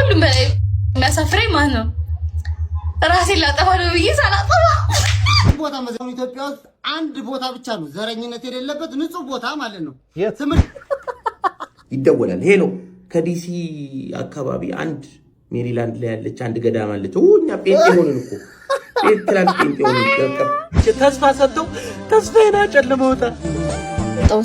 ከሁሉም በላይ የሚያሳፍረኝ ማን ነው? ራሴን ላጠፋ ነው ብዬ ሳላጠፋ ቦታ መዘኑ ኢትዮጵያ ውስጥ አንድ ቦታ ብቻ ነው ዘረኝነት የሌለበት ንጹህ ቦታ ማለት ነው። ይደወላል። ሄሎ ከዲሲ አካባቢ አንድ ሜሪላንድ ላይ ያለች አንድ ገዳም አለች። እኛ ጴንጤ ሆነን እኮ ጴንጤላን ጴንጤ ሆነን ተስፋ ሰጥተው ተስፋዬን አጨልመውታ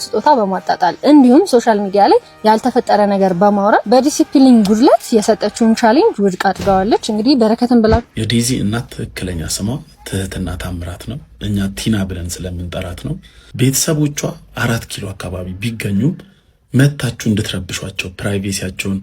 ስጦታ በማጣጣል እንዲሁም ሶሻል ሚዲያ ላይ ያልተፈጠረ ነገር በማውራት በዲሲፕሊን ጉድለት የሰጠችውን ቻሌንጅ ውድቅ አድርጋዋለች። እንግዲህ በረከትን ብላ የዴዚ እናት ትክክለኛ ስሟ ትህትና ታምራት ነው። እኛ ቲና ብለን ስለምንጠራት ነው። ቤተሰቦቿ 4 ኪሎ አካባቢ ቢገኙም መታችሁ እንድትረብሿቸው ፕራይቬሲያቸውን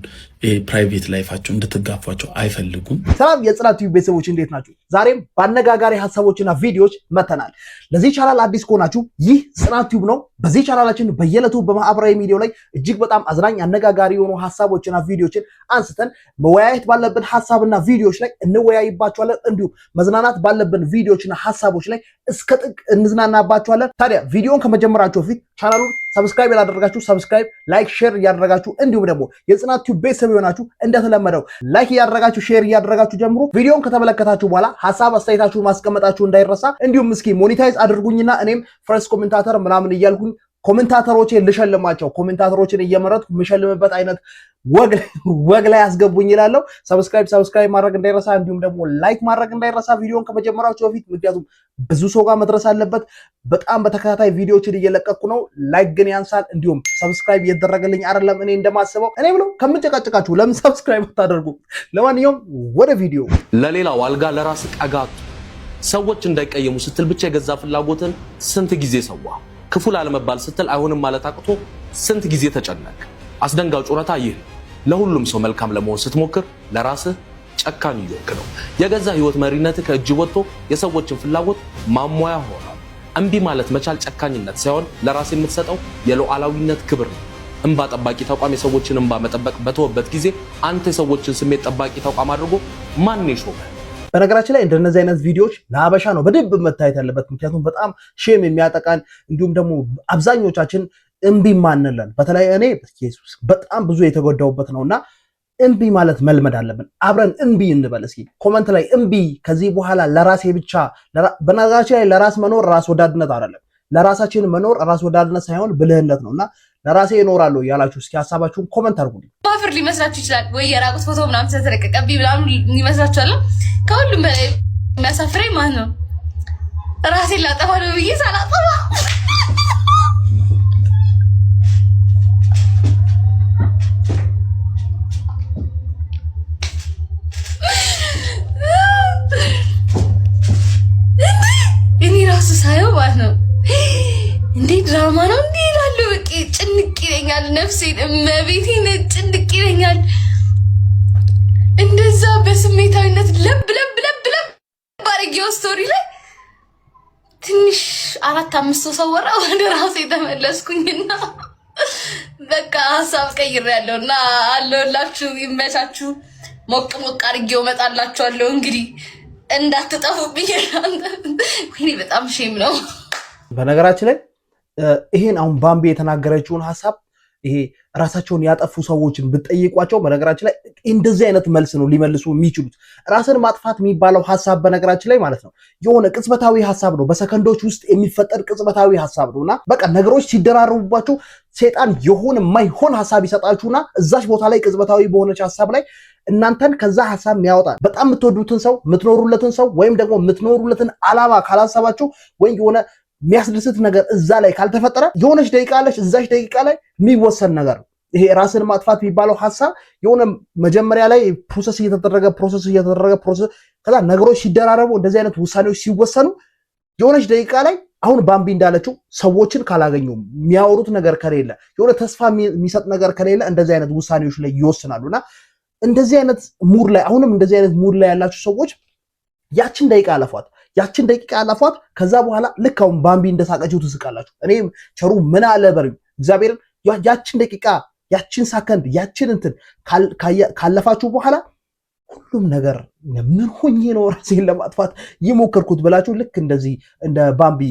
ፕራይቬት ላይፋቸው እንድትጋፏቸው አይፈልጉም። ሰላም የጽናት ቲዩብ ቤተሰቦች እንዴት ናችሁ? ዛሬም በአነጋጋሪ ሐሳቦችና ቪዲዮዎች መተናል። ለዚህ ቻናል አዲስ ከሆናችሁ ይህ ጽናት ቲዩብ ነው። በዚህ ቻናላችን በየዕለቱ በማህበራዊ ሚዲያው ላይ እጅግ በጣም አዝናኝ አነጋጋሪ የሆኑ ሐሳቦችና ቪዲዮዎችን አንስተን መወያየት ባለብን ሐሳብና ቪዲዮዎች ላይ እንወያይባቸዋለን። እንዲሁም መዝናናት ባለብን ቪዲዮዎችና ሐሳቦች ላይ እስከ ጥግ እንዝናናባቸዋለን። ታዲያ ቪዲዮውን ከመጀመራችሁ በፊት ቻናሉን ሰብስክራይብ ያላደረጋችሁ ሰብስክራይብ፣ ላይክ፣ ሼር እያደረጋችሁ እንዲሁም ደግሞ የጽናት ቲዩብ ቤተሰብ ይሆናችሁ እንደተለመደው ላይክ እያደረጋችሁ ሼር እያደረጋችሁ ጀምሩ። ቪዲዮውን ከተመለከታችሁ በኋላ ሐሳብ አስተያየታችሁን ማስቀመጣችሁ እንዳይረሳ። እንዲሁም እስኪ ሞኔታይዝ አድርጉኝና እኔም ፈርስት ኮሜንታተር ምናምን እያልኩኝ ኮሜንታተሮችን ልሸልማቸው። ኮሜንታተሮችን እየመረጥኩ የምሸልምበት አይነት ወግ ላይ አስገቡኝ ይላለሁ። ሰብስክራይብ ማድረግ እንዳይረሳ፣ እንዲሁም ደግሞ ላይክ ማድረግ እንዳይረሳ ቪዲዮውን ከመጀመራችሁ በፊት፣ ምክንያቱም ብዙ ሰው ጋር መድረስ አለበት። በጣም በተከታታይ ቪዲዮዎችን እየለቀቅኩ ነው። ላይክ ግን ያንሳል፣ እንዲሁም ሰብስክራይብ እየተደረገልኝ አይደለም እኔ እንደማስበው። እኔ ብለው ከምጨቃጨቃችሁ ለምን ሰብስክራይብ አታደርጉ? ለማንኛውም ወደ ቪዲዮ። ለሌላው አልጋ ለራስ ቀጋት ሰዎች እንዳይቀየሙ ስትል ብቻ የገዛ ፍላጎትን ስንት ጊዜ ሰዋ? ክፉ ላለመባል ስትል አይሆንም ማለት አቅቶ ስንት ጊዜ ተጨነቅ? አስደንጋጭ ዑረታ ይህ ለሁሉም ሰው መልካም ለመሆን ስትሞክር ለራስህ ጨካኝ እየሆንክ ነው። የገዛ ህይወት መሪነትህ ከእጅ ወጥቶ የሰዎችን ፍላጎት ማሟያ ሆኗል። እምቢ ማለት መቻል ጨካኝነት ሳይሆን ለራስ የምትሰጠው የሉዓላዊነት ክብር ነው። እንባ ጠባቂ ተቋም የሰዎችን እንባ መጠበቅ በተወበት ጊዜ አንተ የሰዎችን ስሜት ጠባቂ ተቋም አድርጎ ማን ይሾመ? በነገራችን ላይ እንደነዚህ አይነት ቪዲዮዎች ለሀበሻ ነው በደንብ መታየት ያለበት። ምክንያቱም በጣም ሼም የሚያጠቃን እንዲሁም ደግሞ አብዛኞቻችን እምቢ ማንለን። በተለይ እኔ ኢየሱስ በጣም ብዙ የተጎዳውበት ነውና እምቢ ማለት መልመድ አለብን። አብረን እምቢ እንበል እስኪ ኮመንት ላይ እምቢ። ከዚህ በኋላ ለራሴ ብቻ። በነገራችን ላይ ለራስ መኖር ራስ ወዳድነት አይደለም። ለራሳችን መኖር ራስ ወዳድነት ሳይሆን ብልህነት ነውና ለራሴ እኖራለሁ ያላችሁ እስኪ ሐሳባችሁን ኮመንት አድርጉልኝ። ማፍር ሊመስላችሁ ይችላል ወይ የራቁት ፎቶ ምናምን ስለተለቀቀብኝ ምናምን ይመስላችኋል? ከሁሉም በላይ የሚያሳፍረኝ ማን ነው? ራሴን ላጠፋ ነው ብዬ ሳላጠፋ እኔ ራሱ ሳየው ማለት ነው እንዴ ድራማ ነው እንዴ ይላሉ። በቃ ጭንቅ ይለኛል፣ ነፍሴን እመቤቴን ጭንቅ ይለኛል። እንደዛ በስሜታዊነት ለብ ባረጊው ስቶሪ ላይ ትንሽ 4-5 ሰው ወራ ወደ ራሴ ተመለስኩኝና በቃ ሐሳብ ቀይሬያለሁና አለሁላችሁ። ይመቻችሁ። ሞቅ አድርጌው እመጣላችኋለሁ። እንግዲህ እንዳትጠፉብኝ። ወይኔ በጣም ሼም ነው። በነገራችን ላይ ይሄን አሁን ባምቢ የተናገረችውን ሐሳብ ይሄ ራሳቸውን ያጠፉ ሰዎችን ብትጠይቋቸው በነገራችን ላይ እንደዚህ አይነት መልስ ነው ሊመልሱ የሚችሉት። ራስን ማጥፋት የሚባለው ሐሳብ በነገራችን ላይ ማለት ነው የሆነ ቅጽበታዊ ሐሳብ ነው፣ በሰከንዶች ውስጥ የሚፈጠር ቅጽበታዊ ሐሳብ ነውና በቃ ነገሮች ሲደራረቡባችሁ ሰይጣን የሆነ የማይሆን ሐሳብ ይሰጣችሁና እዛች ቦታ ላይ ቅጽበታዊ በሆነች ሐሳብ ላይ እናንተን ከዛ ሐሳብ የሚያወጣ በጣም የምትወዱትን ሰው የምትኖሩለትን ሰው ወይም ደግሞ የምትኖሩለትን ዓላማ ካላሰባችሁ ወይም የሆነ የሚያስደስት ነገር እዛ ላይ ካልተፈጠረ የሆነች ደቂቃ አለች፣ እዛች ደቂቃ ላይ የሚወሰን ነገር ይሄ ራስን ማጥፋት የሚባለው ሐሳብ የሆነ መጀመሪያ ላይ ፕሮሰስ እየተደረገ ከዛ ነገሮች ሲደራረቡ እንደዚህ አይነት ውሳኔዎች ሲወሰኑ የሆነች ደቂቃ ላይ አሁን ባምቢ እንዳለችው ሰዎችን ካላገኙ የሚያወሩት ነገር ከሌለ የሆነ ተስፋ የሚሰጥ ነገር ከሌለ እንደዚህ አይነት ውሳኔዎች ላይ ይወስናሉና እንደዚህ አይነት ሙድ ላይ አሁንም እንደዚህ አይነት ሙድ ላይ ያላችሁ ሰዎች ያችን ደቂቃ አለፏት። ከዛ በኋላ ልክ አሁን ባምቢ እንደሳቀችው ትስቃላችሁ። እኔም ቸሩ ምን አለ በርኝ እግዚአብሔርን ያችን ደቂቃ ያችን ሰከንድ ያችን እንትን ካለፋችሁ በኋላ ሁሉም ነገር ምን ሆኜ ነው ራሴን ለማጥፋት የሞከርኩት ብላችሁ ልክ እንደዚህ እንደ ባምቢ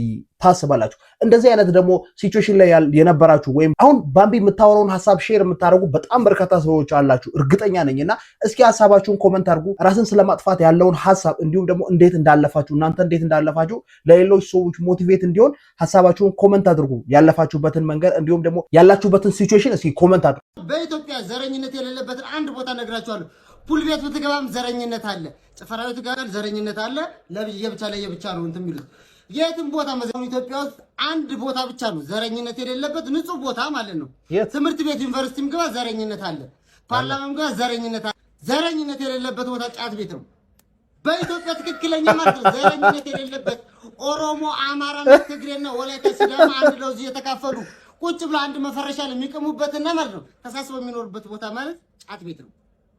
ታስባላችሁ? እንደዚህ አይነት ደግሞ ሲቹዌሽን ላይ የነበራችሁ ወይም አሁን ባምቢ የምታወራውን ሀሳብ ሼር የምታደርጉ በጣም በርካታ ሰዎች አላችሁ እርግጠኛ ነኝና እስኪ ሀሳባችሁን ኮመንት አድርጉ። ራስን ስለማጥፋት ያለውን ሀሳብ እንዲሁም ደግሞ እንዴት እንዳለፋችሁ እናንተ እንዴት እንዳለፋችሁ ለሌሎች ሰዎች ሞቲቬት እንዲሆን ሀሳባችሁን ኮመንት አድርጉ። ያለፋችሁበትን መንገድ እንዲሁም ደግሞ ያላችሁበትን ሲቹዌሽን እስኪ ኮመንት አድርጉ። በኢትዮጵያ ዘረኝነት የሌለበትን አንድ ቦታ ነግራችኋለሁ። ፑል ቤት ብትገባም ዘረኝነት አለ፣ ጭፈራ ቤት ጋር ዘረኝነት አለ። ለየብቻ ነው እንትን የሚሉት የትም ቦታ መዘኑ ኢትዮጵያ ውስጥ አንድ ቦታ ብቻ ነው ዘረኝነት የሌለበት ንጹህ ቦታ ማለት ነው። ትምህርት ቤት ዩኒቨርሲቲም ግባ ዘረኝነት አለ፣ ፓርላማም ግባ ዘረኝነት አለ። ዘረኝነት የሌለበት ቦታ ጫት ቤት ነው በኢትዮጵያ ትክክለኛ ማለት ነው። ዘረኝነት የሌለበት ኦሮሞ፣ አማራና ትግሬና ወላይታ፣ ሲዳማ አንድ ለውዝ እየተካፈሉ ቁጭ ብሎ አንድ መፈረሻ ለሚቀሙበትና ማለት ነው ተሳስበው የሚኖርበት ቦታ ማለት ጫት ቤት ነው።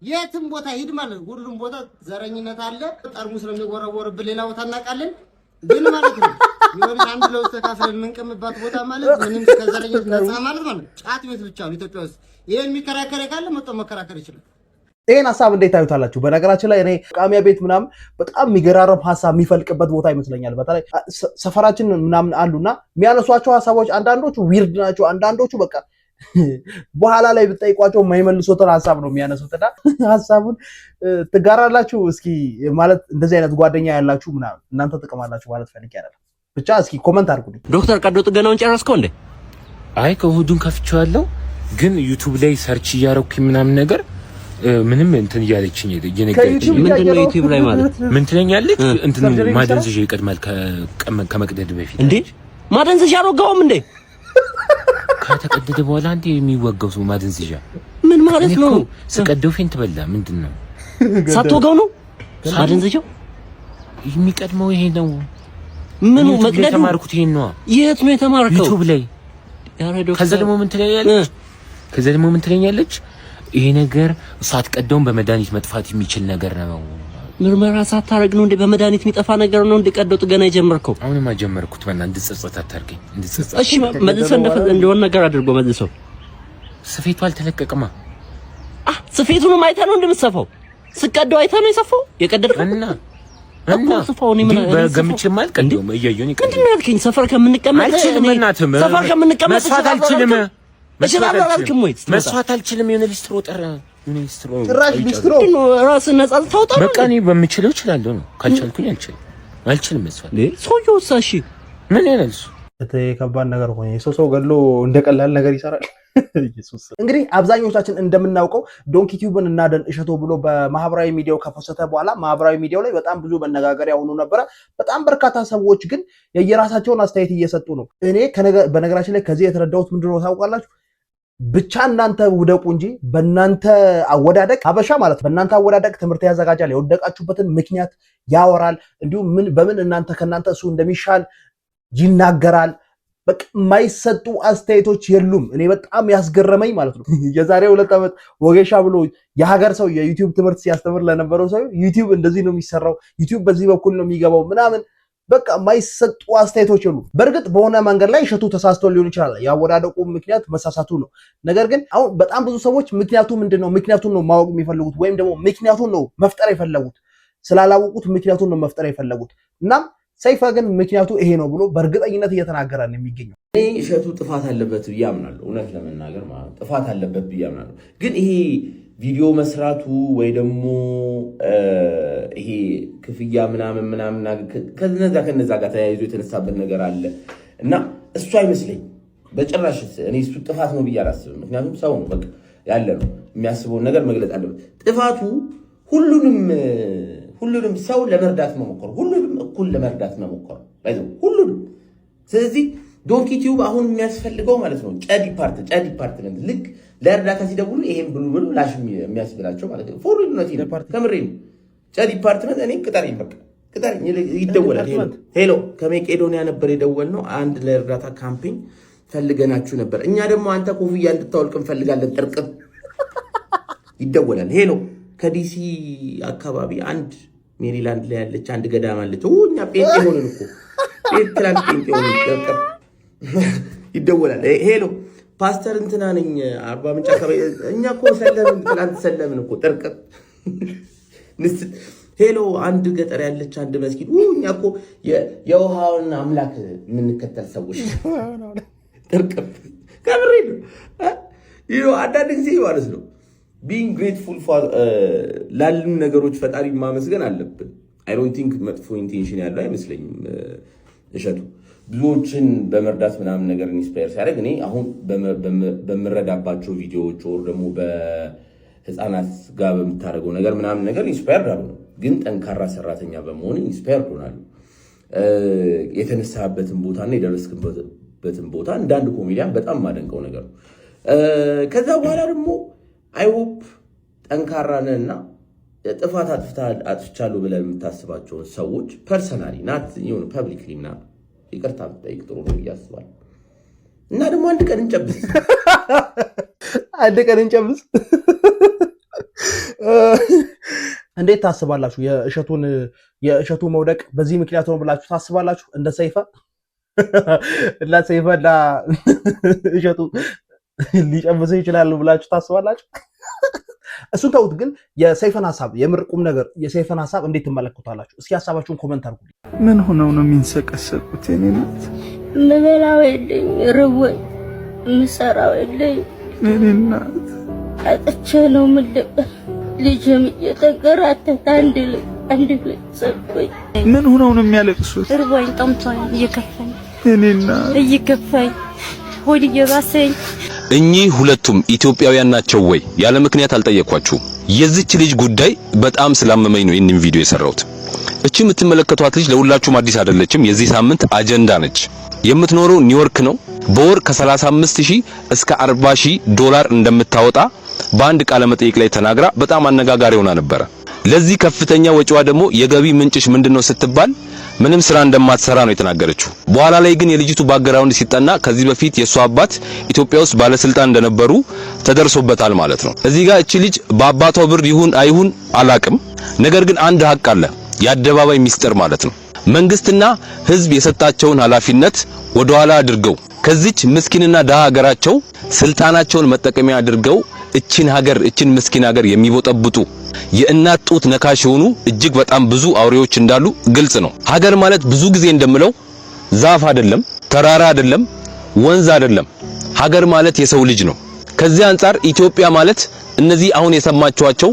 የትም ቦታ ሂድ ማለት ሁሉም ቦታ ዘረኝነት አለ። ጠርሙስ ነው የሚወረወርብን ሌላ ቦታ እናውቃለን ግን ማለት ነው የሆነ አንድ ለውዝ ተካፍለን የምንቀምባት ቦታ ማለት ምንም ከዘረኝነት ነፃ ማለት ነው ጫት ቤት ብቻ ነው ኢትዮጵያ ውስጥ። ይሄን የሚከራከር ካለ መጥቶ መከራከር ይችላል። ይሄን ሐሳብ እንዴት ታዩታላችሁ? በነገራችን ላይ እኔ ቃሚያ ቤት ምናምን በጣም የሚገራረም ሐሳብ የሚፈልቅበት ቦታ ይመስለኛል። በተለይ ሰፈራችን ምናምን አሉና የሚያነሷቸው ሐሳቦች አንዳንዶቹ ዊርድ ናቸው፣ አንዳንዶቹ በቃ በኋላ ላይ ብትጠይቋቸው የማይመልሱትን ሐሳብ ነው የሚያነሱትና ሐሳቡን ትጋራላችሁ? እስኪ ማለት እንደዚህ አይነት ጓደኛ ያላችሁ ምናምን እናንተ ጥቅማላችሁ ማለት ፈልጌ አይደለም፣ ብቻ እስኪ ኮመንት አድርጉልኝ። ዶክተር ቀዶ ጥገናውን ጨረስከው እንዴ? አይ ከሁዱን ከፍቼዋለሁ፣ ግን ዩቲዩብ ላይ ሰርች እያደረኩኝ ምናምን ነገር ምንም እንትን እያለችኝ እየነገረች ምንድነው ዩቲዩብ ላይ ማለት ምን ትለኛለች? እንትን ማደንዘዣ ይቀድማል ከመቅደድ በፊት እንዴ? ማደንዘዣ አልወጋውም እንዴ? ከተቀደደ በኋላ አንዴ የሚወጋው ሰው ማደንዘዣ ምን ማለት ነው? ስቀደው ፌንት በላ ምንድነው? ሳትወጋው ነው ማደንዘዣው የሚቀድመው? ይሄ ነው ምኑ መቅደድ? የተማርኩት ይሄን ነው። የት ነው የተማርከው? ዩቲዩብ ላይ። ከዛ ደግሞ ምን ትለኛለች? ይሄ ነገር ሳትቀደውን በመድኃኒት መጥፋት የሚችል ነገር ነው። ምርመራ ሳታረግ ነው እንደ በመድኃኒት የሚጠፋ ነገር ነው እንደ ቀዶ ጥገና የጀመርከው? አሁንማ ጀመርኩት። በእናትህ እንድጸጸት አታርገኝ፣ እንድጸጸት። እሺ መልሰህ እንደሆነ ነገር አድርጎ መልሰው። ስፌቱ አልተለቀቀማ። ስፌቱንም አይተህ ነው እንደምትሰፋው? ስቀደው አይተህ ነው የሰፋው የቀደድከው? እና ሰፋው ነው ምን በገምቼ ማለት ቀደው እያየሁኝ ቀደው። ምንድን ነው ያልከኝ? ሰፈር ከምንቀመጥ ሰፈር ከምንቀመጥ መስፋት አልችልም። መስዋዕት አልችልም። የሆነ ሊስትሮ ጠራ። የሆነ ሊስትሮ ጭራሽ ሊስትሮ ራስን ነፃ ልታወጣ በቃ እኔ በምችለው እችላለሁ ነው። ካልቻልኩኝ አልችልም። መስዋዕት ሰውዬው እሺ ምን ይላል እሱ? ከባድ ነገር ሆነ። ሰው ገድሎ እንደቀላል ነገር ይሰራል። ኢየሱስ እንግዲህ አብዛኞቻችን እንደምናውቀው ዶንኪ ቲዩብን እና ደን እሸቶ ብሎ በማህበራዊ ሚዲያው ከፈሰተ በኋላ ማህበራዊ ሚዲያው ላይ በጣም ብዙ መነጋገሪያ ሆኖ ነበረ። በጣም በርካታ ሰዎች ግን የየራሳቸውን አስተያየት እየሰጡ ነው። እኔ በነገራችን ላይ ከዚህ የተረዳሁት ምንድነው ታውቃላችሁ? ብቻ እናንተ ውደቁ እንጂ በእናንተ አወዳደቅ ሀበሻ ማለት በእናንተ አወዳደቅ ትምህርት ያዘጋጃል፣ የወደቃችሁበትን ምክንያት ያወራል፣ እንዲሁም በምን እናንተ ከእናንተ እሱ እንደሚሻል ይናገራል። በቃ የማይሰጡ አስተያየቶች የሉም። እኔ በጣም ያስገረመኝ ማለት ነው የዛሬ 2 ዓመት ወጌሻ ብሎ የሀገር ሰው የዩቲዩብ ትምህርት ሲያስተምር ለነበረው ሰው ዩቲዩብ እንደዚህ ነው የሚሰራው፣ ዩቲዩብ በዚህ በኩል ነው የሚገባው ምናምን በቃ የማይሰጡ አስተያየቶች የሉም። በእርግጥ በሆነ መንገድ ላይ እሸቱ ተሳስቶ ሊሆን ይችላል፣ ያወዳደቁ ምክንያት መሳሳቱ ነው። ነገር ግን አሁን በጣም ብዙ ሰዎች ምክንያቱ ምንድነው ምክንያቱን ነው ማወቅ የሚፈልጉት፣ ወይም ደግሞ ምክንያቱን ነው መፍጠር የፈለጉት። ስላላወቁት ምክንያቱን ነው መፍጠር የፈለጉት። እናም ሰይፈ ግን ምክንያቱ ይሄ ነው ብሎ በእርግጠኝነት እየተናገረ ነው የሚገኘው። እኔ እሸቱ ጥፋት አለበት ብዬ አምናለሁ። እውነት ለመናገር ማለት ጥፋት አለበት ብዬ አምናለሁ። ግን ይሄ ቪዲዮ መስራቱ ወይ ደግሞ ይሄ ክፍያ ምናምን ከነዛ ጋር ተያይዞ የተነሳበት ነገር አለ እና እሱ አይመስለኝ በጭራሽ። እኔ እሱ ጥፋት ነው ብዬ አላስብም። ምክንያቱም ሰው ነው በቃ ያለ ነው የሚያስበውን ነገር መግለጽ አለበት። ጥፋቱ ሁሉንም ሰው ለመርዳት መሞከር፣ ሁሉንም እኩል ለመርዳት መሞከር ሁሉንም። ስለዚህ ዶንኪ ቲዩብ አሁን የሚያስፈልገው ማለት ነው ጨ ዲፓርትመንት ልክ ለእርዳታ ሲደውሉ ይሄን ብሉ ላሽ የሚያስብላቸው ማለት ነው። ፎርነት ከምሬ ነው። ጨ ዲፓርትመንት እኔ ቅጠሪኝ፣ በቃ ቅጠሪኝ፣ ይደወላል። ሄሎ ከመቄዶንያ ነበር የደወልነው፣ አንድ ለእርዳታ ካምፔኝ ፈልገናችሁ ነበር። እኛ ደግሞ አንተ ኮፍያ እንድታወልቅ እንፈልጋለን፣ ጥርቅም ይደወላል። ሄሎ ከዲሲ አካባቢ አንድ ሜሪላንድ ላይ ያለች አንድ ገዳም አለች። እኛ ጴንጤ ሆነን እኮ ትላንት ጴንጤ ሆነን ጥርቅም ይደወላል። ሄሎ ፓስተር እንትና ነኝ 40 ምንጭ አካባቢ። እኛ እኮ ሰለምን፣ ትላንት ሰለምን እኮ ጥርቅም ሄሎ አንድ ገጠር ያለች አንድ መስጊድ እኛ እኮ የውሃውን አምላክ የምንከተል ሰዎች ጥርቅም ከምሬ ነው። አንዳንድ ጊዜ ማለት ነው being grateful for ላሉን ነገሮች ፈጣሪ ማመስገን አለብን። I don't think መጥፎ ኢንቴንሽን ያለው አይመስለኝም። እሸቱ ብዙዎችን በመርዳት ምናምን ነገር ኢንስፓየር ሲያደርግ እኔ አሁን በመረዳባቸው ቪዲዮዎች ወር ደግሞ በህፃናት ጋር በምታደርገው ነገር ምናምን ነገር ኢንስፓየር ነው። ግን ጠንካራ ሰራተኛ በመሆን ኢንስፓየር ሆናለሁ። የተነሳበትን ቦታና የደረስክበትን ቦታ እንዳንድ ኮሜዲያን በጣም ማደንቀው ነገር ነው። ከዛ በኋላ ደግሞ አይ ሆፕ ጠንካራ ነህና ጥፋት አጥፍቻለሁ ብለህ የምታስባቸውን ሰዎች ፐርሰናሊ ናት ይሁን ፐብሊክሊ ምናምን ይቅርታ ብትጠይቅ ጥሩ ነው ብዬ አስባለሁ። እና ደግሞ አንድ ቀን እንጨብስ እንዴት ታስባላችሁ? የእሸቱ መውደቅ በዚህ ምክንያት ነው ብላችሁ ታስባላችሁ? እንደ ሰይፈ እና እሸቱ ሊጨብሰው ይችላሉ ብላችሁ ታስባላችሁ? እሱን ተውት። ግን የሰይፈን ሐሳብ የምርቁም ነገር የሰይፈን ሐሳብ እንዴት ትመለከታላችሁ? እስኪ ሐሳባችሁን ኮሜንት አድርጉ። ምን ሆነው ነው የሚንሰቀሰቁት? የኔናት ምበላው የለኝ ርቦኝ ምሰራው የለኝ የኔናት አጥቼ ነው የምልበት ልጅም እየተንከራተተ አንድ ላይ ሰጥቶኝ ምን ሆነው ነው የሚያለቅሱት? ርቦኝ ጠምቶኝ እየከፋኝ የኔናት እየከፋኝ ሆድ እየባሰኝ። እኚህ ሁለቱም ኢትዮጵያውያን ናቸው ወይ? ያለ ምክንያት አልጠየኳችሁም። የዚች ልጅ ጉዳይ በጣም ስላመመኝ ነው ይህንን ቪዲዮ የሰራሁት። እቺ የምትመለከቷት ልጅ ለሁላችሁም አዲስ አይደለችም። የዚህ ሳምንት አጀንዳ ነች። የምትኖረው ኒውዮርክ ነው። በወር ከ35000 እስከ 40000 ዶላር እንደምታወጣ በአንድ ቃለ መጠይቅ ላይ ተናግራ በጣም አነጋጋሪ ሆና ነበር። ለዚህ ከፍተኛ ወጪዋ ደግሞ የገቢ ምንጭሽ ምንድነው ስትባል ምንም ስራ እንደማትሰራ ነው የተናገረችው። በኋላ ላይ ግን የልጅቱ ባክግራውንድ ሲጠና ከዚህ በፊት የሷ አባት ኢትዮጵያ ውስጥ ባለስልጣን እንደነበሩ ተደርሶበታል ማለት ነው። እዚህ ጋር እቺ ልጅ በአባቷ ብር ይሁን አይሁን አላቅም፣ ነገር ግን አንድ ሀቅ አለ፣ የአደባባይ ሚስጥር ማለት ነው። መንግስትና ህዝብ የሰጣቸውን ኃላፊነት ወደ ኋላ አድርገው ከዚች ምስኪንና ደሃ ሀገራቸው ስልጣናቸውን መጠቀሚያ አድርገው እቺን ምስኪን ሀገር የሚቦጠብጡ የእናት ጡት ነካሽ የሆኑ እጅግ በጣም ብዙ አውሬዎች እንዳሉ ግልጽ ነው። ሀገር ማለት ብዙ ጊዜ እንደምለው ዛፍ አይደለም፣ ተራራ አይደለም፣ ወንዝ አይደለም። ሀገር ማለት የሰው ልጅ ነው። ከዚህ አንፃር ኢትዮጵያ ማለት እነዚህ አሁን የሰማችኋቸው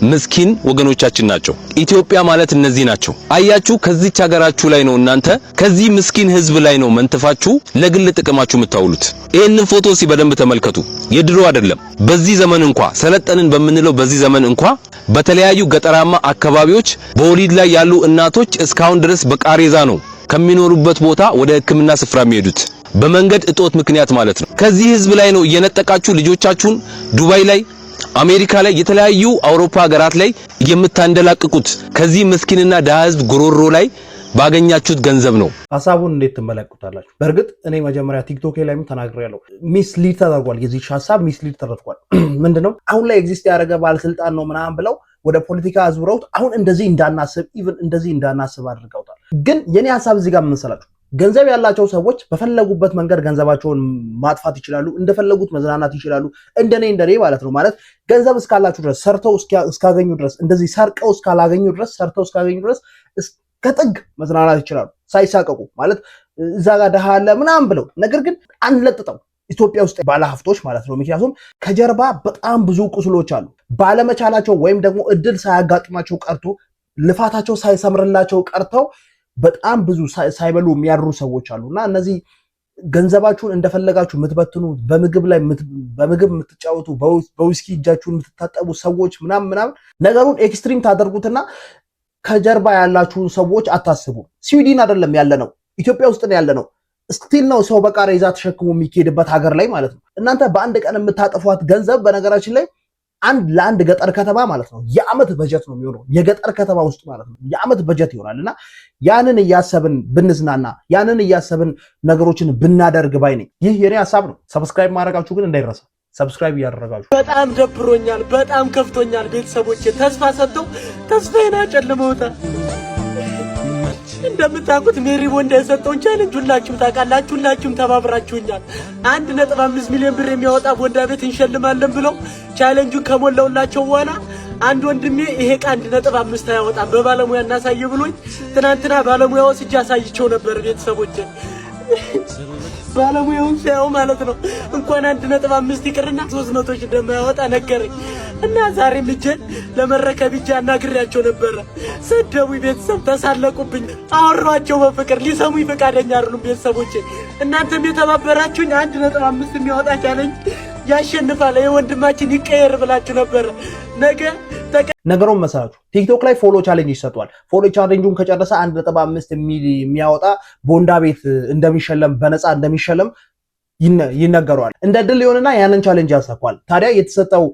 ምስኪን ወገኖቻችን ናቸው። ኢትዮጵያ ማለት እነዚህ ናቸው። አያችሁ፣ ከዚች ሀገራችሁ ላይ ነው እናንተ ከዚህ ምስኪን ህዝብ ላይ ነው መንተፋችሁ ለግል ጥቅማችሁ የምታውሉት። ይሄንን ፎቶ በደንብ ተመልከቱ። የድሮ አይደለም። በዚህ ዘመን እንኳን ሰለጠንን በምንለው በዚህ ዘመን እንኳን በተለያዩ ገጠራማ አካባቢዎች በወሊድ ላይ ያሉ እናቶች እስካሁን ድረስ በቃሬዛ ነው ከሚኖሩበት ቦታ ወደ ሕክምና ስፍራ የሚሄዱት በመንገድ እጦት ምክንያት ማለት ነው። ከዚህ ህዝብ ላይ ነው እየነጠቃችሁ ልጆቻችሁን ዱባይ ላይ አሜሪካ ላይ የተለያዩ አውሮፓ ሀገራት ላይ የምታንደላቅቁት ከዚህ ምስኪንና ደሃ ህዝብ ጉሮሮ ላይ ባገኛችሁት ገንዘብ ነው። ሐሳቡን እንዴት ትመለከታላችሁ? በእርግጥ እኔ መጀመሪያ ቲክቶክ ላይም ተናግሬያለሁ። ሚስሊድ ተደርጓል። የዚህ ሐሳብ ሚስሊድ ተደርጓል። ምንድነው አሁን ላይ ኤግዚስት ያደረገ ባለስልጣን ነው ምናምን ብለው ወደ ፖለቲካ አዝብረውት አሁን እንደዚህ እንዳናስብ ኢቭን እንደዚህ እንዳናስብ አድርገውታል። ግን የኔ ሐሳብ እዚህ ጋር ምን መሰላችሁ? ገንዘብ ያላቸው ሰዎች በፈለጉበት መንገድ ገንዘባቸውን ማጥፋት ይችላሉ፣ እንደፈለጉት መዝናናት ይችላሉ። እንደኔ ማለት ነው። ማለት ገንዘብ እስካላችሁ ድረስ ሰርተው እስካገኙ ድረስ እንደዚህ ሰርቀው እስካላገኙ ድረስ ሰርተው እስካገኙ ድረስ ከጥግ መዝናናት ይችላሉ ሳይሳቀቁ። ማለት እዛ ጋር ደሃ አለ ምናምን ብለው ነገር ግን አንለጥጠው ኢትዮጵያ ውስጥ ባለሀብቶች ማለት ነው። ምክንያቱም ከጀርባ በጣም ብዙ ቁስሎች አሉ። ባለመቻላቸው ወይም ደግሞ እድል ሳያጋጥማቸው ቀርቶ ልፋታቸው ሳይሰምርላቸው ቀርተው በጣም ብዙ ሳይበሉ የሚያድሩ ሰዎች አሉና እነዚህ ገንዘባችሁን እንደፈለጋችሁ የምትበትኑ በምግብ የምትጫወቱ በዊስኪ እጃችሁን የምትታጠቡ ሰዎች ምናምን ነገሩን ኤክስትሪም ታደርጉትና ከጀርባ ያላችሁን ሰዎች አታስቡ። ስዊድን አይደለም ያለ ነው፣ ኢትዮጵያ ውስጥ ነው ያለ ነው። ስቲል ነው ሰው በቃሬዛ ተሸክሞ የሚሄድበት ሀገር ላይ ማለት ነው። እናንተ በአንድ ቀን የምታጠፏት ገንዘብ በነገራችን ላይ ለአንድ ገጠር ከተማ ማለት ነው የዓመት በጀት ነው የሚሆነው። የገጠር ከተማ ውስጥ ማለት ነው የዓመት በጀት ይሆናልና ያንን እያሰብን ብንዝናና ያንን እያሰብን ነገሮችን ብናደርግ ባይ ነኝ። ይህ የኔ ሐሳብ ነው። ሰብስክራይብ ማድረጋችሁ ግን እንዳይረሳ። ሰብስክራይብ እያደረጋችሁ። በጣም ደብሮኛል፣ በጣም ከፍቶኛል። ቤተሰቦቼ ተስፋ ሰጥተው ተስፋዬን አጨልመውታል። እንደምታውቁት ሜሪ ቦንዳ የሰጠውን ቻሌንጅ ሁላችሁም ታውቃላችሁ፣ ሁላችሁም ተባብራችሁኛል። 1.5 ሚሊዮን ብር የሚያወጣ ቦንዳ ቤት እንሸልማለን ብለው ቻሌንጁን ከሞላውላቸው በኋላ አንድ ወንድሜ ይሄ ዕቃ 1.5 አያወጣም በባለሙያ እናሳየ ብሎኝ ትናንትና ባለሙያው ሲጃ ሳይቸው ነበር ቤተሰቦቼ ባለሙያውን ሲያው ማለት ነው እንኳን 1.5 ይቅርና 300 ሺህ እንደማያወጣ ነገረኝ እና ዛሬ ልጅ ለመረከብ ይጃ አናግሬያቸው ነበር ሰደቡ ቤተሰብ ተሳለቁብኝ አወራቸው በፍቅር ሊሰሙኝ ፈቃደኛ አይደሉም ቤተሰቦቼ እናንተም የተባበራችሁኝ 1.5 የሚያወጣ ቻለኝ ያሸንፋል የወንድማችን ይቀየር ብላችሁ ነበር ነገሩን መሰላችሁ ቲክቶክ ላይ ፎሎ ቻሌንጅ ይሰጣል ፎሎ ቻሌንጁን ከጨረሰ 1.5 የሚያወጣ ቦንዳ ቤት እንደሚሸለም በነፃ እንደሚሸለም ይነገራል እንደ ድል ይሆንና ያንን ቻሌንጅ ያሳኳል ታዲያ የተሰጠው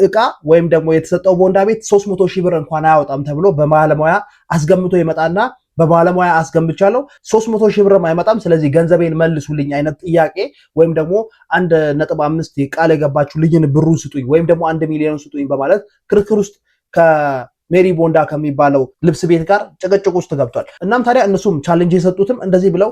እቃ ወይም ደግሞ የተሰጠው ቦንዳ ቤት 300 ሺህ ብር እንኳን አያወጣም ተብሎ በባለሙያ አስገምቶ ይመጣና በባለሙያ አስገምቻለሁ 300 ሺህ ብር አይመጣም ስለዚህ ገንዘቤን መልሱልኝ አይነት ጥያቄ ወይም ደግሞ 1.5 ቃል የገባችሁ ልጅን ብሩን ስጡኝ ወይም ደግሞ 1 ሚሊዮን ስጡኝ በማለት ክርክር ውስጥ ከሜሪ ቦንዳ ከሚባለው ልብስ ቤት ጋር ጭቅጭቅ ውስጥ ገብቷል እናም ታዲያ እነሱም ቻሌንጅ የሰጡትም እንደዚህ ብለው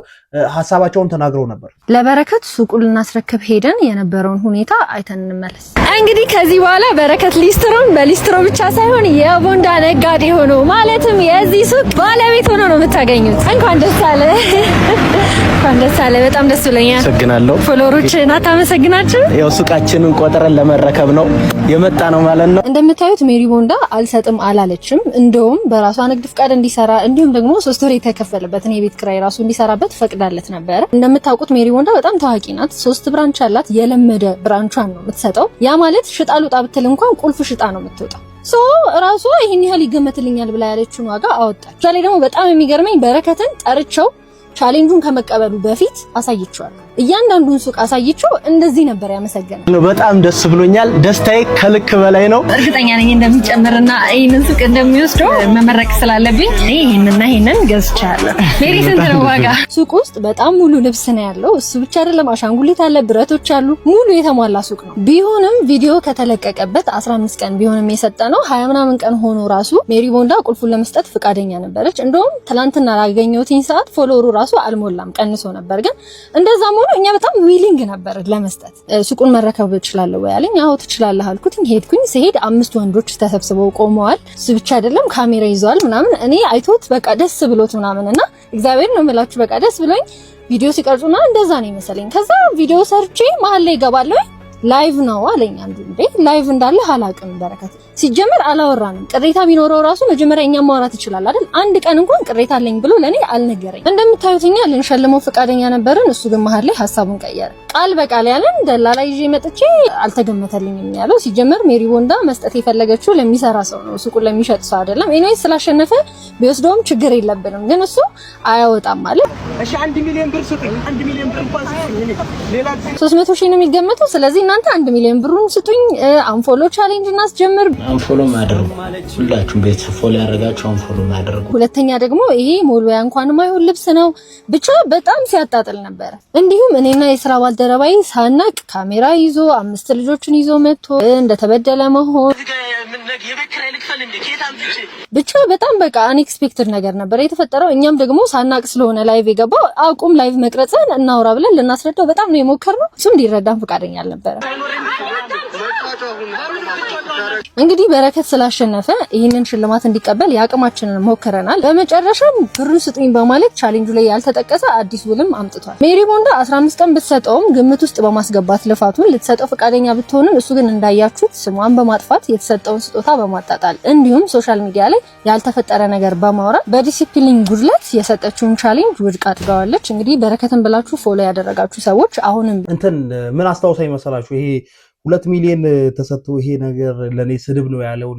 ሐሳባቸውን ተናግረው ነበር ለበረከት ሱቁን ልናስረክብ ሄደን የነበረውን ሁኔታ አይተን እንመለስ እንግዲህ ከዚህ በኋላ በረከት ሊስትሮን በሊስትሮ ብቻ ሳይሆን የቦንዳ ነጋዴ ሆኖ ማለትም የዚህ ሱቅ ባለቤት ሆኖ ነው የምታገኙት እንኳን ደስ አለ በጣም ደስ ብለኛል አመሰግናለሁ ፎሎወሮችን አታመሰግናችሁ ያው ሱቃችንን ቆጥረን ለመረከብ ነው የመጣ ነው ማለት ነው እንደምታዩት ሜሪ ቦንዳ አልሰጥም አላለችም እንደውም በራሷ ንግድ ፍቃድ እንዲሰራ እንዲሁም ደግሞ 3 ወር የተከፈለበትን የቤት ኪራይ ራሱ እንዲሰራበት ፈቅዳለት ነበር እንደምታውቁት ሜሪ ቦንዳ በጣም ታዋቂ ናት 3 ብራንች አላት የለመደ ብራንቿን ነው የምትሰጠው ያ ማለት ሽጣሉ ጣብትል እንኳን ቁልፍ ሽጣ ነው የምትወጣው ራሱ ይሄን ያህል ይገመትልኛል ብላ ያለችውን ዋጋ አወጣች ዛሬ ደግሞ በጣም የሚገርመኝ በረከትን ጠርቸው ቻሌንጁን ከመቀበሉ በፊት አሳይቻለሁ እያንዳንዱን ሱቅ አሳይቻው እንደዚህ ነበር ያመሰገነው በጣም ደስ ብሎኛል ደስታዬ ከልክ በላይ ነው እርግጠኛ ነኝ እንደሚጨምርና ይሄንን ሱቅ እንደሚወስደው መመረቅ ስላለብኝ ይሄንን ገዝቻለሁ ሜሪ ስንት ነው ዋጋ ሱቅ ውስጥ በጣም ሙሉ ልብስ ነው ያለው እሱ ብቻ አይደለም አሻንጉሊት አለ ብረቶች አሉ ሙሉ የተሟላ ሱቅ ነው ቢሆንም ቪዲዮ ከተለቀቀበት 15 ቀን ቢሆንም የሰጠነው 20 ምናምን ቀን ሆኖ ራሱ ሜሪ ቦንዳ ቁልፉን ለመስጠት ፍቃደኛ ነበረች እንደውም ትላንትና ላገኘሁትኝ ሰዓት ፎሎወሩ ራሱ አልሞላም ቀንሶ ነበር ግን እንደዛም ሆኖ እኛ በጣም ዊሊንግ ነበር ለመስጠት ሱቁን መረከብ እችላለሁ ያለኝ አዎ ትችላለህ አልኩትኝ ሄድኩኝ ሲሄድ 5 ወንዶች ተሰብስበው ቆመዋል እሱ ብቻ አይደለም ካሜራ ይዘዋል ምናምን እኔ አይቶት በቃ ደስ ብሎት ምናምንና እግዚአብሔር ነው የምላችሁ በቃ ደስ ብሎኝ ቪዲዮ ሲቀርጹና እንደዛ ነው መሰለኝ ከዛ ቪዲዮ ሰርቼ መሀል ላይ ገባለሁ ላይቭ ነው አለኝ አንዱ እንዴ ላይቭ እንዳለ አላውቅም በረከት ሲጀመር አላወራንም ቅሬታ ቢኖረው ራሱ መጀመሪያ እኛ ማውራት ይችላል አይደል አንድ ቀን እንኳን ቅሬታ አለኝ ብሎ ለኔ አልነገረኝ እንደምታዩትኛ ልንሸልመው ፍቃደኛ ነበርን እሱ ግን መሀል ላይ ሐሳቡን ቀየረ ቃል በቃል ያለን ደላላ ይዤ መጥቼ አልተገመተልኝም ያለው ሲጀመር ሜሪ ቦንዳ መስጠት የፈለገችው ለሚሰራ ሰው ነው ሱቁን ለሚሸጥ ሰው አይደለም ኤኒዌይስ ስላሸነፈ ቢወስደውም ችግር የለብንም ግን እሱ አያወጣም ማለት እሺ 1 ሚሊዮን ብር ስጡኝ 1 ሚሊዮን ብር እንኳን ስጡኝ ሌላ 300 ሺህ ነው የሚገመተው ስለዚህ እናንተ 1 ሚሊዮን ብሩን ስጡኝ አንፎሎ ቻሌንጅ እናስጀምር አንፎሎ ማድረግ ሁላችሁም ቤተሰብ ፎሎ ያደረጋችሁ አንፎሎ ማድረግ ሁለተኛ ደግሞ ይሄ ሞልወያ እንኳን ማይሆን ልብስ ነው ብቻ በጣም ሲያጣጥል ነበር እንዲሁም እኔና የሥራ ባልደረባይ ሳናቅ ካሜራ ይዞ 5 ልጆችን ይዞ መጥቶ እንደተበደለ መሆን ብቻ በጣም በቃ አንኤክስፔክትድ ነገር ነበር የተፈጠረው እኛም ደግሞ ሳናቅ ስለሆነ ላይቭ የገባው አቁም ላይቭ መቅረጽን እናውራ ብለን ልናስረዳው በጣም ነው የሞከርነው እሱም እንዲረዳን ፍቃደኛ አልነበረ እንግዲህ በረከት ስላሸነፈ ይሄንን ሽልማት እንዲቀበል ያቅማችንን ሞክረናል በመጨረሻም ብሩን ስጡኝ በማለት ቻሌንጁ ላይ ያልተጠቀሰ አዲስ ውልም አምጥቷል ሜሪ ቦንዳ 15 ቀን ብትሰጠውም ግምት ውስጥ በማስገባት ልፋቱን ልትሰጠው ፍቃደኛ ብትሆንም እሱ ግን እንዳያችሁት ስሟን በማጥፋት የተሰጠውን ስጦታ በማጣጣል እንዲሁም ሶሻል ሚዲያ ላይ ያልተፈጠረ ነገር በማውራት በዲሲፕሊን ጉድለት የሰጠችውን ቻሌንጅ ውድቅ አድርጋዋለች እንግዲህ በረከትን ብላችሁ ፎሎ ያደረጋችሁ ሰዎች አሁንም ምን አስታውሳኝ መሰላችሁ ይሄ 2 ሚሊዮን ተሰጥቶ ይሄ ነገር ለኔ ስድብ ነው ያለውን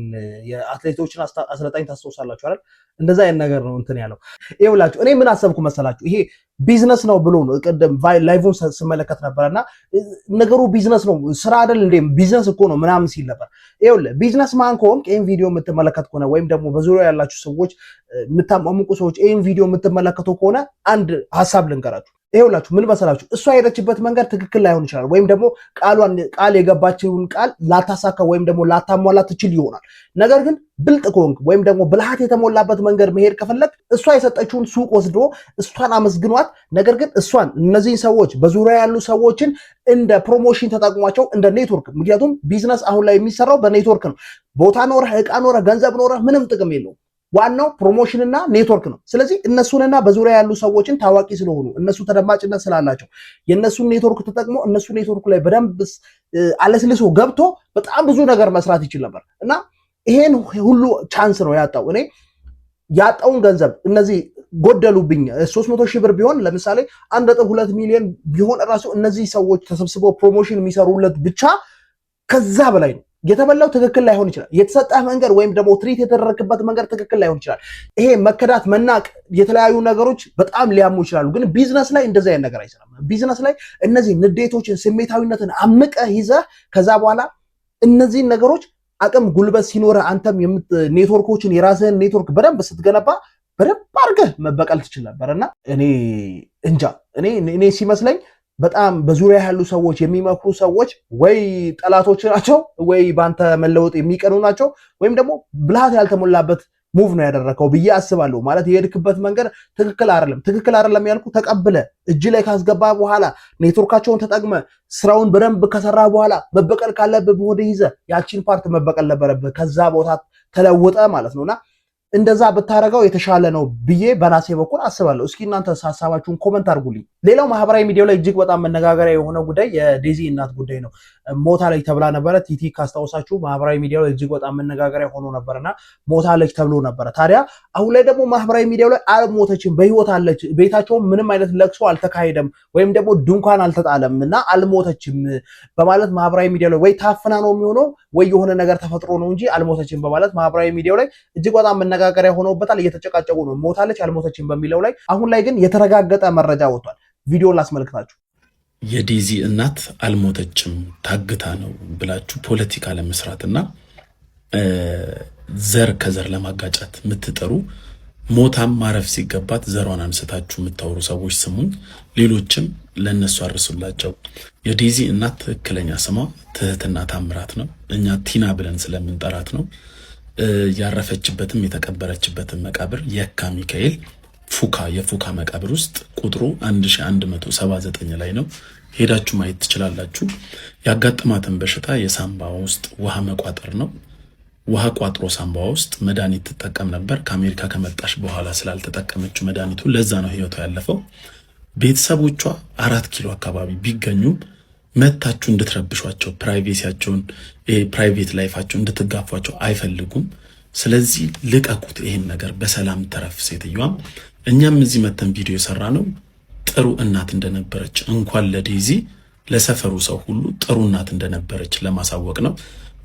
የአትሌቶችን አሰልጣኝ ታስታውሳላችሁ አይደል እንደዛ አይነት ነገር ነው ያለው ይኸውላችሁ እኔ ምን አሰብኩ መሰላችሁ ይሄ ቢዝነስ ነው ብሎ ነው ቀደም ላይቭን ስመለከት ነበርና ነገሩ ቢዝነስ ነው ስራ አይደል እንዴ ቢዝነስ እኮ ነው ምናምን ሲል ነበር ይኸውልህ ቢዝነስ ማን ከሆንክ ይሄን ቪዲዮ የምትመለከት ከሆነ ወይም ደግሞ በዙሪያው ያላችሁ ሰዎች የምታማሙቁ ሰዎች ይሄን ቪዲዮ የምትመለከቱ ከሆነ አንድ ሐሳብ ልንገራችሁ ይኸውላችሁ ምን መሰላችሁ እሷ የሄደችበት መንገድ ትክክል ላይሆን ይችላል ወይም ደግሞ ቃል የገባችውን ቃል ላታሳካ ወይም ደግሞ ላታሟላ ትችል ይሆናል ነገር ግን ብልጥ ከሆንክ ወይም ደግሞ ብልሃት የተሞላበት መንገድ መሄድ ከፈለክ እሷ የሰጠችውን ሱቅ ወስዶ እሷን አመስግኗት ነገር ግን እሷን እነዚህ ሰዎች በዙሪያ ያሉ ሰዎችን እንደ ፕሮሞሽን ተጠቅሟቸው እንደ ኔትወርክ ምክንያቱም ቢዝነስ አሁን ላይ የሚሰራው በኔትወርክ ነው ቦታ ኖረህ ዕቃ ኖረህ ገንዘብ ኖረህ ምንም ጥቅም የለውም ዋናው ፕሮሞሽን እና ኔትወርክ ነው ስለዚህ እነሱንና በዙሪያ ያሉ ሰዎችን ታዋቂ ስለሆኑ እነሱ ተደማጭነት ስላላቸው የነሱን ኔትወርክ ተጠቅሞ እነሱ ኔትወርክ ላይ በደንብ አለስልሶ ገብቶ በጣም ብዙ ነገር መስራት ይችላል ነበር እና ይሄን ሁሉ ቻንስ ነው ያጣው እኔ ያጣውን ገንዘብ እነዚህ ጎደሉብኝ 300,000 ብር ቢሆን ለምሳሌ 1.2 ሚሊዮን ቢሆን ራሱ እነዚህ ሰዎች ተሰብስበው ፕሮሞሽን የሚሰሩለት ብቻ ከዛ በላይ ነው የተበላው ትክክል ላይሆን ይችላል የተሰጠህ መንገድ ወይም ደግሞ ትሪት የተደረገበት መንገድ ትክክል ላይሆን ይችላል ይሄ መከዳት መናቅ የተለያዩ ነገሮች በጣም ሊያሙ ይችላሉ ግን ቢዝነስ ላይ እንደዛ አይነት ነገር አይሰራም ቢዝነስ ላይ እነዚህ ንዴቶችን ስሜታዊነትን አምቀህ ይዘህ ከዛ በኋላ እነዚህ ነገሮች አቅም ጉልበት ሲኖር አንተም ኔትወርኮችን የራስህን ኔትወርክ በደንብ ስትገነባ በደንብ አድርገህ መበቀል ትችል ነበርና እኔ እንጃ እኔ ሲመስለኝ በጣም በዙሪያ ያሉ ሰዎች የሚመክሩ ሰዎች ወይ ጠላቶች ናቸው ወይ ባንተ መለወጥ የሚቀኑ ናቸው ወይም ደግሞ ብልሃት ያልተሞላበት ሙቭ ነው ያደረከው ብዬ አስባለሁ ማለት የሄድክበት መንገድ ትክክል አይደለም ያልኩ ተቀብለ እጅ ላይ ካስገባ በኋላ ኔትወርካቸውን ተጠቅመ ስራውን በደንብ ከሰራ በኋላ መበቀል ካለብህ በሆደ ይዘ ያቺን ፓርት መበቀል ነበረብህ ከዛ ቦታ ተለወጠ ማለት ነውና እንደዛ ብታረጋው የተሻለ ነው ብዬ በራሴ በኩል አስባለሁ እስኪ እናንተ ሐሳባችሁን ኮሜንት አድርጉልኝ ሌላው ማህበራዊ ሚዲያው ላይ እጅግ በጣም መነጋገሪያ የሆነ ጉዳይ የዴዚ እናት ጉዳይ ነው ሞታለች ተብላ ነበረ ቲቲ ካስታውሳችሁ ማህበራዊ ሚዲያው ላይ እጅግ በጣም መነጋገሪያ ሆኖ ነበርና ሞታለች ተብሎ ነበረ ታዲያ አሁን ላይ ደግሞ ማህበራዊ ሚዲያው ላይ አልሞተችም በህይወት አለች ቤታቸው ምንም አይነት ለቅሶ አልተካሄደም ወይም ደግሞ ድንኳን አልተጣለምና አልሞተችም በማለት ማህበራዊ ሚዲያው ላይ ወይ ታፍና ነው የሚሆነው ወይ የሆነ ነገር ተፈጥሮ ነው እንጂ አልሞተችም በማለት ማህበራዊ ሚዲያው ላይ እጅግ በጣም መነጋገሪያ ሆኖበታል እየተጨቃጨቁ ነው ሞታለች አልሞተችም በሚለው ላይ አሁን ላይ ግን የተረጋገጠ መረጃ ወጥቷል ቪዲዮን ላስመልክታችሁ የዴዚ እናት አልሞተችም ታግታ ነው ብላችሁ ፖለቲካ ለመስራትና ዘር ከዘር ለማጋጫት የምትጠሩ ሞታም ማረፍ ሲገባት ዘሯን አንስታችሁ የምታወሩ ሰዎች ስሙኝ ሌሎችም ለነሱ አርሱላቸው የዴዚ እናት ትክክለኛ ስሟ ትህትና ታምራት ነው እኛ ቲና ብለን ስለምንጠራት ነው ያረፈችበትም የተቀበረችበትም መቃብር የካ ሚካኤል የፉካ መቃብር ውስጥ ቁጥሩ 1179 ላይ ነው ሄዳችሁ ማየት ትችላላችሁ ያጋጠማትን በሽታ የሳምባ ውስጥ ውሃ መቋጠር ነው ውሃ ቋጥሮ ሳምባ ውስጥ መድኃኒት ትጠቀም ነበር ከአሜሪካ ከመጣሽ በኋላ ስላልተጠቀመችው መድኃኒቱ ለዛ ነው ህይወቷ ያለፈው ቤተሰቦቿ 4 ኪሎ አካባቢ ቢገኙም መታችሁ እንድትረብሿቸው ፕራይቬሲያቸውን ፕራይቬት ላይፋቸው እንድትጋፏቸው አይፈልጉም ስለዚህ ልቀቁት ይሄን ነገር በሰላም ተረፍ ሴትዮዋም እኛም እዚህ መተን ቪዲዮ የሰራ ነው ጥሩ እናት እንደነበረች እንኳን ለዴዚ ለሰፈሩ ሰው ሁሉ ጥሩ እናት እንደነበረች ለማሳወቅ ነው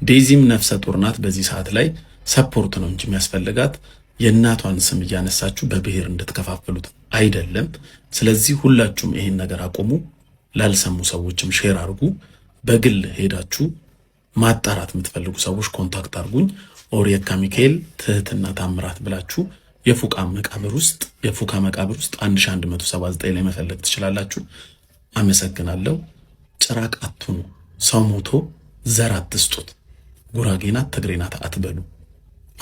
ዴዚም ነፍሰ ጡር ናት በዚህ ሰዓት ላይ ሰፖርት ነው እንጂ የሚያስፈልጋት የእናቷን ስም እያነሳችሁ በብሔር እንድትከፋፍሉት አይደለም ስለዚህ ሁላችሁም ይሄን ነገር አቆሙ ላልሰሙ ሰዎችም ሼር አድርጉ በግል ሄዳችሁ ማጣራት የምትፈልጉ ሰዎች ኮንታክት አድርጉኝ ኦር የካ ሚካኤል ትህትና ታምራት ብላችሁ የፉካ መቃብር ውስጥ 1179 ላይ መፈለግ ትችላላችሁ አመሰግናለሁ ጭራቅ አትሁኑ ሰው ሞቶ ዘር አትስጡት ጉራጌናት ትግሬናት አትበሉ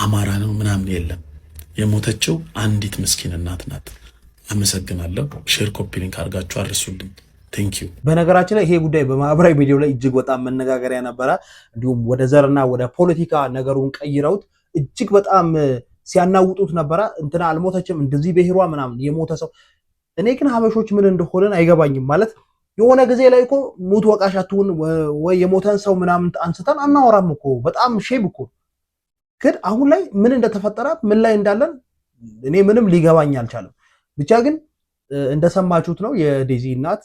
አማራ ነው ምናምን የለም የሞተችው አንዲት ምስኪን እናት ናት አመሰግናለሁ ሼር ኮፒ ሊንክ አድርጋችሁ አርሱልኝ ቴንክ ዩ በነገራችን ላይ ይሄ ጉዳይ በማህበራዊ ሚዲያው ላይ እጅግ በጣም መነጋገሪያ ነበረ እንዲሁም ወደ ዘርና ወደ ፖለቲካ ነገሩን ቀይረውት እጅግ በጣም ሲያናውጡት ነበረ እንትና አልሞተችም እንደዚህ በሄሯ ምናምን የሞተ ሰው እኔ ግን ሀበሾች ምን እንደሆነ አይገባኝም ማለት የሆነ ጊዜ ላይ እኮ ሙት ወቃሽ አትሁን ወይ የሞተን ሰው ምናምን አንስተን አናወራም እኮ በጣም ሼም እኮ ግን አሁን ላይ ምን እንደተፈጠረ ምን ላይ እንዳለን እኔ ምንም ሊገባኝ አልቻለም ብቻ ግን እንደሰማችሁት ነው የዴዚ እናት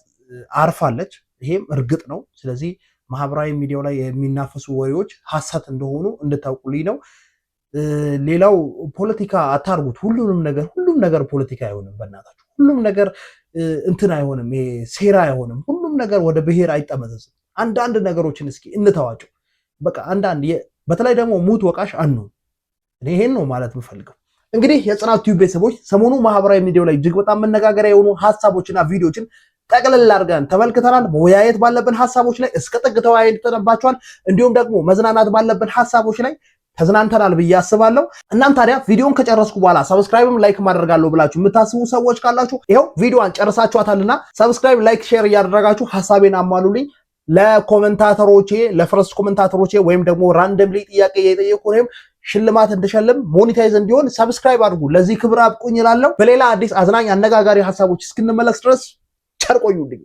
አርፋለች ይሄም እርግጥ ነው ስለዚህ ማህበራዊ ሚዲያው ላይ የሚናፈሱ ወሬዎች ሐሰት እንደሆኑ እንድታውቁልኝ ነው ሌላው ፖለቲካ አታርጉት ሁሉም ነገር ፖለቲካ አይሆንም በእናታችሁ ሁሉም ነገር እንትን አይሆንም ይሄ ሴራ አይሆንም ሁሉም ነገር ወደ ብሔር አይጠመዘዝም አንዳንድ ነገሮችን እስኪ እንተዋቸው በቃ አንዳንድ በተለይ ደግሞ ሙት ወቃሽ አንኑ እኔ ይሄን ነው ማለት የምፈልገው እንግዲህ የጽናት ቲዩብ ቤተሰቦች ሰሞኑ ማህበራዊ ሚዲያው ላይ እጅግ በጣም መነጋገሪያ የሆኑ ሐሳቦችና ቪዲዮዎችን ጠቅልል አድርገን ተመልክተናል። መወያየት ባለብን ሐሳቦች ላይ እስከ ጥግ ተወያይተንባቸዋል። እንዲሁም ደግሞ መዝናናት ባለብን ሐሳቦች ላይ ተዝናንተናል ብዬ አስባለሁ። እናንተ ታዲያ ቪዲዮን ከጨረስኩ በኋላ ሰብስክራይብም ላይክ ማድረጋለሁ ብላችሁ የምታስቡ ሰዎች ካላችሁ ይሄው ቪዲዮን ጨርሳችኋታልና ሰብስክራይብ፣ ላይክ፣ ሼር እያደረጋችሁ ሐሳቤን አሟሉልኝ። ለኮሜንታተሮቼ ለፈረስት ኮሜንታተሮቼ ወይም ደግሞ ራንደምሊ ጥያቄ እየጠየቁ ነው ሽልማት እንድሸልም ሞኔታይዝ እንዲሆን ሰብስክራይብ አድርጉ። ለዚህ ክብር አብቁኝ እላለሁ። በሌላ አዲስ አዝናኝ አነጋጋሪ ሐሳቦች እስክንመለስ ድረስ ቸር ቆዩልኝ።